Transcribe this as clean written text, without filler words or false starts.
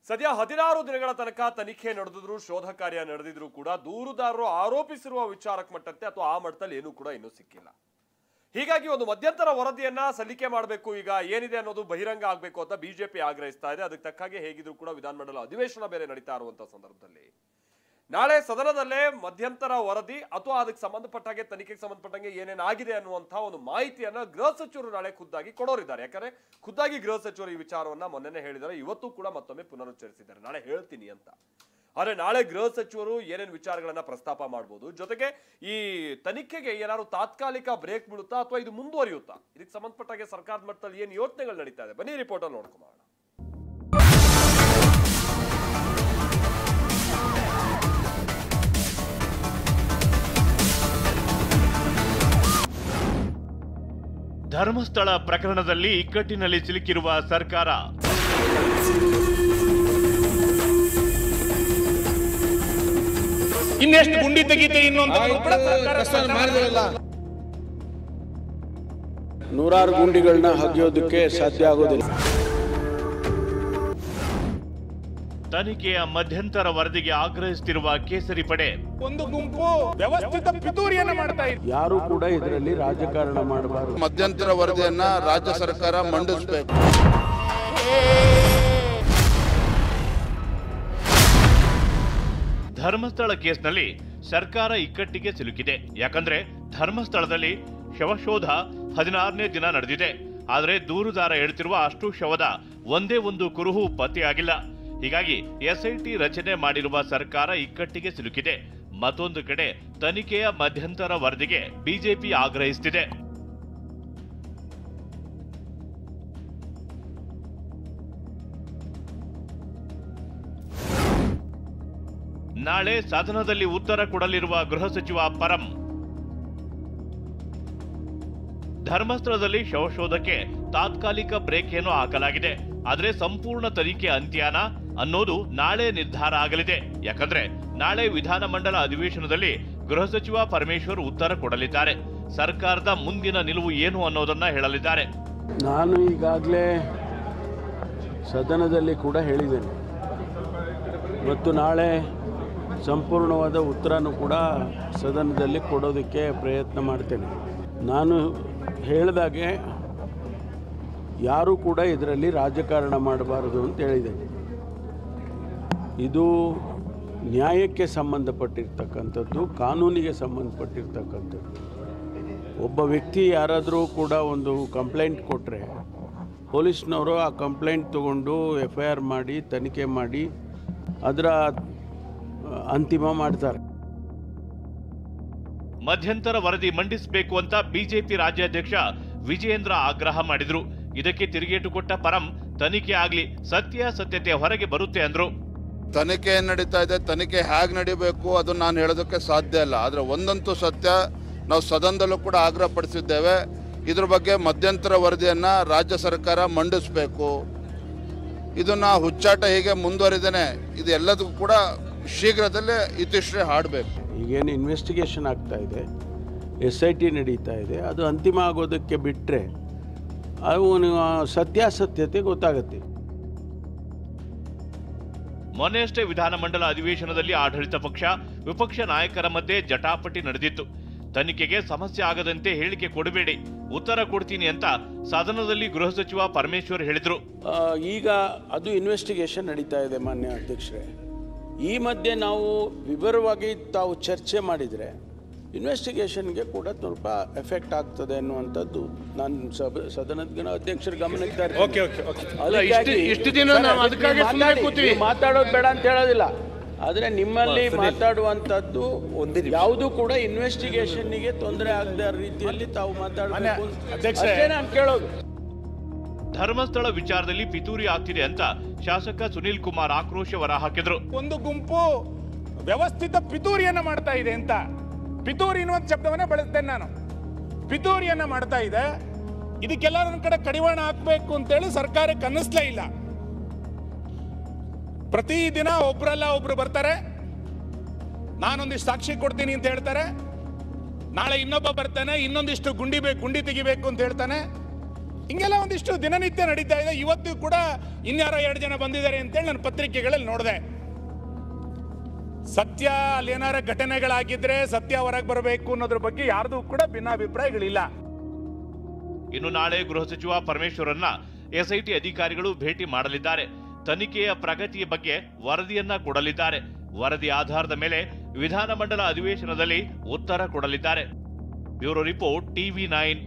ಸದ್ಯ 16 ದಿನಗಳ ತನಕ ತನಿಖೆ ನಡೆದಿದ್ರು, ಶೋಧ ಕಾರ್ಯ ನಡೆದಿದ್ರು ಕೂಡ ದೂರುದಾರರು ಆರೋಪಿಸಿರುವ ವಿಚಾರಕ್ಕೆ ಮಟ್ಟಂತೆ ಅಥವಾ ಆ ಮಟ್ಟದಲ್ಲಿ ಏನೂ ಕೂಡ ಇನ್ನೂ ಸಿಕ್ಕಿಲ್ಲ. ಹೀಗಾಗಿ ಒಂದು ಮಧ್ಯಂತರ ವರದಿಯನ್ನ ಸಲ್ಲಿಕೆ ಮಾಡಬೇಕು, ಈಗ ಏನಿದೆ ಅನ್ನೋದು ಬಹಿರಂಗ ಆಗಬೇಕು ಅಂತ ಬಿಜೆಪಿ ಆಗ್ರಹಿಸ್ತಾ ಇದೆ. ಅದಕ್ಕೆ ತಕ್ಕಾಗೆ ಹೇಗಿದ್ರು ಕೂಡ ವಿಧಾನಮಂಡಲ ಅಧಿವೇಶನ ಬೇರೆ ನಡೀತಾ ಇರುವಂತಹ ಸಂದರ್ಭದಲ್ಲಿ ನಾಳೆ ಸದನದಲ್ಲೇ ಮಧ್ಯಂತರ ವರದಿ ಅಥವಾ ಅದಕ್ಕೆ ಸಂಬಂಧಪಟ್ಟಾಗೆ ತನಿಖೆಗೆ ಸಂಬಂಧಪಟ್ಟಂಗೆ ಏನೇನಾಗಿದೆ ಅನ್ನುವಂತಹ ಒಂದು ಮಾಹಿತಿಯನ್ನ ಗೃಹ ಸಚಿವರು ನಾಳೆ ಖುದ್ದಾಗಿ ಕೊಡೋರಿದ್ದಾರೆ. ಯಾಕಂದ್ರೆ ಖುದ್ದಾಗಿ ಗೃಹ ಸಚಿವರು ಈ ವಿಚಾರವನ್ನ ಮೊನ್ನೆ ಹೇಳಿದ್ದಾರೆ, ಇವತ್ತು ಕೂಡ ಮತ್ತೊಮ್ಮೆ ಪುನರುಚ್ಚರಿಸಿದ್ದಾರೆ, ನಾಳೆ ಹೇಳ್ತೀನಿ ಅಂತ. ಆದ್ರೆ ನಾಳೆ ಗೃಹ ಸಚಿವರು ಏನೇನು ವಿಚಾರಗಳನ್ನ ಪ್ರಸ್ತಾಪ ಮಾಡಬಹುದು, ಜೊತೆಗೆ ಈ ತನಿಖೆಗೆ ಏನಾದ್ರು ತಾತ್ಕಾಲಿಕ ಬ್ರೇಕ್ ಬೀಳುತ್ತಾ ಅಥವಾ ಇದು ಮುಂದುವರಿಯುತ್ತಾ, ಇದಕ್ಕೆ ಸಂಬಂಧಪಟ್ಟಾಗೆ ಸರ್ಕಾರದ ಮಟ್ಟದಲ್ಲಿ ಏನು ಯೋಚನೆಗಳು ನಡೀತಾ ಇದೆ, ಬನ್ನಿ ರಿಪೋರ್ಟ್ ಅಲ್ಲಿ ನೋಡ್ಕೊಂಬೋಣ. ಧರ್ಮಸ್ಥಳ ಪ್ರಕರಣದಲ್ಲಿ ಇಕ್ಕಟ್ಟಿನಲ್ಲಿ ಸಿಲುಕಿರುವ ಸರ್ಕಾರ. ಇನ್ನೆಷ್ಟು ಗುಂಡಿ ತೆಗೀತೆ ನೂರಾರು ಗುಂಡಿಗಳನ್ನ ಹಗಿಯೋದಕ್ಕೆ ಸಾಧ್ಯ ಆಗೋದಿಲ್ಲ. ತನಿಖೆಯ ಮಧ್ಯಂತರ ವರದಿಗೆ ಆಗ್ರಹಿಸುತ್ತಿರುವ ಕೇಸರಿ ಪಡೆ. ಒಂದು ಗುಂಪು ವ್ಯವಸ್ಥಿತ ಪಿತೂರಿಯನ್ನು ಮಾಡ್ತಾ ಇದೆ. ಯಾರು ಕೂಡ ಇದರಲ್ಲಿ ರಾಜಕಾರಣ ಮಾಡಬಾರದು. ಮಧ್ಯಂತರ ವರದಿಯನ್ನ ರಾಜ್ಯ ಸರ್ಕಾರ ಮಂಡಿಸಬೇಕು. ಧರ್ಮಸ್ಥಳ ಕೇಸ್ನಲ್ಲಿ ಸರ್ಕಾರ ಇಕ್ಕಟ್ಟಿಗೆ ಸಿಲುಕಿದೆ. ಯಾಕಂದ್ರೆ ಧರ್ಮಸ್ಥಳದಲ್ಲಿ ಶವಶೋಧ 16ನೇ ದಿನ ನಡೆದಿದೆ. ಆದರೆ ದೂರುದಾರ ಹೇಳ್ತಿರುವ ಅಷ್ಟು ಶವದ ಒಂದೇ ಒಂದು ಕುರುಹು ಪತ್ತೆಯಾಗಿಲ್ಲ. ಹೀಗಾಗಿ ಎಸ್ಐಟಿ ರಚನೆ ಮಾಡಿರುವ ಸರ್ಕಾರ ಇಕ್ಕಟ್ಟಿಗೆ ಸಿಲುಕಿದೆ. ಮತ್ತೊಂದು ಕಡೆ ತನಿಖೆಯ ಮಧ್ಯಂತರ ವರದಿಗೆ ಬಿಜೆಪಿ ಆಗ್ರಹಿಸುತ್ತಿದೆ. ನಾಳೆ ಸದನದಲ್ಲಿ ಉತ್ತರ ಕೊಡಲಿರುವ ಗೃಹ ಸಚಿವ ಪರಂ. ಧರ್ಮಸ್ಥಳದಲ್ಲಿ ಶವಶೋಧಕ್ಕೆ ತಾತ್ಕಾಲಿಕ ಬ್ರೇಕ್ ಏನೋ ಹಾಕಲಾಗಿದೆ. ಆದ್ರೆ ಸಂಪೂರ್ಣ ತನಿಖೆ ಅಂತ್ಯನ ಅನ್ನೋದು ನಾಳೆ ನಿರ್ಧಾರ ಆಗಲಿದೆ. ಯಾಕಂದ್ರೆ ನಾಳೆ ವಿಧಾನಮಂಡಲ ಅಧಿವೇಶನದಲ್ಲಿ ಗೃಹ ಸಚಿವ ಪರಮೇಶ್ವರ್ ಉತ್ತರ ಕೊಡಲಿದ್ದಾರೆ. ಸರ್ಕಾರದ ಮುಂದಿನ ನಿಲುವು ಏನು ಅನ್ನೋದನ್ನ ಹೇಳಲಿದ್ದಾರೆ. ನಾನು ಈಗಾಗಲೇ ಸದನದಲ್ಲಿ ಕೂಡ ಹೇಳಿದ್ದೇನೆ ಮತ್ತು ನಾಳೆ ಸಂಪೂರ್ಣವಾದ ಉತ್ತರನೂ ಕೂಡ ಸದನದಲ್ಲಿ ಕೊಡೋದಕ್ಕೆ ಪ್ರಯತ್ನ ಮಾಡ್ತೇನೆ. ನಾನು ಹೇಳಿದಾಗೆ ಯಾರೂ ಕೂಡ ಇದರಲ್ಲಿ ರಾಜಕಾರಣ ಮಾಡಬಾರದು ಅಂತ ಹೇಳಿದ್ದೇನೆ. ಇದು ನ್ಯಾಯಕ್ಕೆ ಸಂಬಂಧಪಟ್ಟಿರ್ತಕ್ಕಂಥದ್ದು, ಕಾನೂನಿಗೆ ಸಂಬಂಧಪಟ್ಟಿರ್ತಕ್ಕಂಥದ್ದು. ಒಬ್ಬ ವ್ಯಕ್ತಿ ಯಾರಾದರೂ ಕೂಡ ಒಂದು ಕಂಪ್ಲೇಂಟ್ ಕೊಟ್ಟರೆ ಪೊಲೀಸ್ನವರು ಆ ಕಂಪ್ಲೇಂಟ್ ತಗೊಂಡು FIR ಮಾಡಿ ತನಿಖೆ ಮಾಡಿ ಅದರ ಅಂತಿಮ ಮಾಡ್ತಾರೆ. ಮಧ್ಯಂತರ ವರದಿ ಮಂಡಿಸಬೇಕು ಅಂತ ಬಿಜೆಪಿ ರಾಜ್ಯಾಧ್ಯಕ್ಷ ವಿಜಯೇಂದ್ರ ಆಗ್ರಹ ಮಾಡಿದ್ರು. ಇದಕ್ಕೆ ತಿರುಗೇಟು ಕೊಟ್ಟ ಪರಂ, ತನಿಖೆ ಆಗ್ಲಿ, ಸತ್ಯಾಸತ್ಯತೆ ಹೊರಗೆ ಬರುತ್ತೆ ಅಂದ್ರು. ತನಿಖೆ ನಡೀತಾ ಇದೆ, ತನಿಖೆ ಹೇಗೆ ನಡೀಬೇಕು ಅದನ್ನ ನಾನು ಹೇಳೋದಕ್ಕೆ ಸಾಧ್ಯ ಇಲ್ಲ. ಆದರೆ ಒಂದಂತೂ ಸತ್ಯ, ನಾವು ಸದನದಲ್ಲೂ ಕೂಡ ಆಗ್ರಹ ಪಡಿಸಿದ್ದೇವೆ, ಇದ್ರ ಬಗ್ಗೆ ಮಧ್ಯಂತರ ವರದಿಯನ್ನ ರಾಜ್ಯ ಸರ್ಕಾರ ಮಂಡಿಸಬೇಕು. ಇದನ್ನ ಹುಚ್ಚಾಟ ಹೀಗೆ ಮುಂದುವರಿದೇನೆ, ಇದು ಎಲ್ಲದಕ್ಕೂ ಕೂಡ ಶೀಘ್ರದಲ್ಲೇ ಇತಿಶ್ರೀ ಹಾಡಬೇಕು. ಈಗೇನು ಇನ್ವೆಸ್ಟಿಗೇಷನ್ ಆಗ್ತಾ ಇದೆ, SIT ನಡೀತಾ ಇದೆ, ಅದು ಅಂತಿಮ ಆಗೋದಕ್ಕೆ ಬಿಟ್ಟರೆ ಅವನು ಸತ್ಯಾಸತ್ಯತೆ ಗೊತ್ತಾಗುತ್ತೆ. ಮೊನ್ನೆಯಷ್ಟೇ ವಿಧಾನಮಂಡಲ ಅಧಿವೇಶನದಲ್ಲಿ ಆಡಳಿತ ಪಕ್ಷ ವಿಪಕ್ಷ ನಾಯಕರ ಮಧ್ಯೆ ಜಟಾಪಟಿ ನಡೆದಿತ್ತು. ತನಿಖೆಗೆ ಸಮಸ್ಯೆ ಆಗದಂತೆ ಹೇಳಿಕೆ ಕೊಡಬೇಡಿ, ಉತ್ತರ ಕೊಡ್ತೀನಿ ಅಂತ ಸದನದಲ್ಲಿ ಗೃಹ ಸಚಿವ ಪರಮೇಶ್ವರ್ ಹೇಳಿದ್ರು. ಈಗ ಅದು ಇನ್ವೆಸ್ಟಿಗೇಷನ್ ನಡೀತಾ ಇದೆ ಮಾನ್ಯ ಅಧ್ಯಕ್ಷರೇ. ಈ ಮಧ್ಯೆ ನಾವು ವಿವರವಾಗಿ ತಾವು ಚರ್ಚೆ ಮಾಡಿದರೆ ಇನ್ವೆಸ್ಟಿಗೇಷನ್ಗೆ ಕೂಡ ಸ್ವಲ್ಪ ಎಫೆಕ್ಟ್ ಆಗ್ತದೆ ಅನ್ನುವಂಥದ್ದು ನಾನು ಸದನದ ಅಧ್ಯಕ್ಷರ ಗಮನಕ್ಕೆ ಮಾತಾಡೋದು ಬೇಡ ಅಂತ ಹೇಳೋದಿಲ್ಲ. ಆದರೆ ನಿಮ್ಮಲ್ಲಿ ಮಾತಾಡುವಂಥದ್ದು ಯಾವುದು ಕೂಡ ಇನ್ವೆಸ್ಟಿಗೇಷನ್ಗೆ ತೊಂದರೆ ಆಗದ ರೀತಿಯಲ್ಲಿ ತಾವು ಮಾತಾಡಬೇಕು ಅಷ್ಟೇ ನಾನು ಕೇಳೋದು. ಧರ್ಮಸ್ಥಳ ವಿಚಾರದಲ್ಲಿ ಪಿತೂರಿ ಆಗ್ತಿದೆ ಅಂತ ಶಾಸಕ ಸುನೀಲ್ ಕುಮಾರ್ ಆಕ್ರೋಶ ಹೊರಹಾಕಿದ್ರು. ಒಂದು ಗುಂಪು ವ್ಯವಸ್ಥಿತ ಪಿತೂರಿಯನ್ನ ಮಾಡ್ತಾ ಇದೆ ಅಂತ, ಪಿತೂರಿ ಎನ್ನುವ ಶಬ್ದವನ್ನೇ ಬಳಸ್ತೇನೆ ನಾನು. ಪಿತೂರಿಯನ್ನ ಮಾಡ್ತಾ ಇದೆ, ಇದಕ್ಕೆಲ್ಲ ನನ್ನ ಕಡೆ ಕಡಿವಾಣ ಹಾಕಬೇಕು ಅಂತೇಳಿ ಸರ್ಕಾರಕ್ಕೆ ಅನ್ನಿಸ್ಲೇ ಇಲ್ಲ. ಪ್ರತಿದಿನ ಒಬ್ರಲ್ಲ ಒಬ್ರು ಬರ್ತಾರೆ, ನಾನೊಂದಿಷ್ಟು ಸಾಕ್ಷಿ ಕೊಡ್ತೀನಿ ಅಂತ ಹೇಳ್ತಾರೆ, ನಾಳೆ ಇನ್ನೊಬ್ಬ ಬರ್ತಾನೆ, ಇನ್ನೊಂದಿಷ್ಟು ಗುಂಡಿ ತೆಗಿಬೇಕು ಅಂತ ಹೇಳ್ತಾನೆ. ಹಿಂಗೆಲ್ಲ ಒಂದಿಷ್ಟು ದಿನನಿತ್ಯ ನಡೀತಾ ಇದೆ. ಇವತ್ತು ಕೂಡ ಇನ್ಯಾರೋ 2 ಜನ ಬಂದಿದ್ದಾರೆ ಅಂತೇಳಿ ನಾನು ಪತ್ರಿಕೆಗಳಲ್ಲಿ ನೋಡಿದೆ. ಸತ್ಯ ಅಲ್ಲಿ ಏನಾರ ಘಟನೆಗಳಾಗಿದ್ರೆ ಸತ್ಯ ಹೊರಗೆ ಬರಬೇಕು ಅನ್ನೋದ್ರ ಬಗ್ಗೆ ಯಾರ್ದು ಕೂಡ ಭಿನ್ನಾಭಿಪ್ರಾಯಗಳಿಲ್ಲ. ಇನ್ನು ನಾಳೆ ಗೃಹ ಸಚಿವ ಪರಮೇಶ್ವರನ್ನ ಎಸ್ಐಟಿ ಅಧಿಕಾರಿಗಳು ಭೇಟಿ ಮಾಡಲಿದ್ದಾರೆ. ತನಿಖೆಯ ಪ್ರಗತಿಯ ಬಗ್ಗೆ ವರದಿಯನ್ನ ಕೊಡಲಿದ್ದಾರೆ. ವರದಿ ಆಧಾರದ ಮೇಲೆ ವಿಧಾನಮಂಡಲ ಅಧಿವೇಶನದಲ್ಲಿ ಉತ್ತರ ಕೊಡಲಿದ್ದಾರೆ. Bureau report, TV9.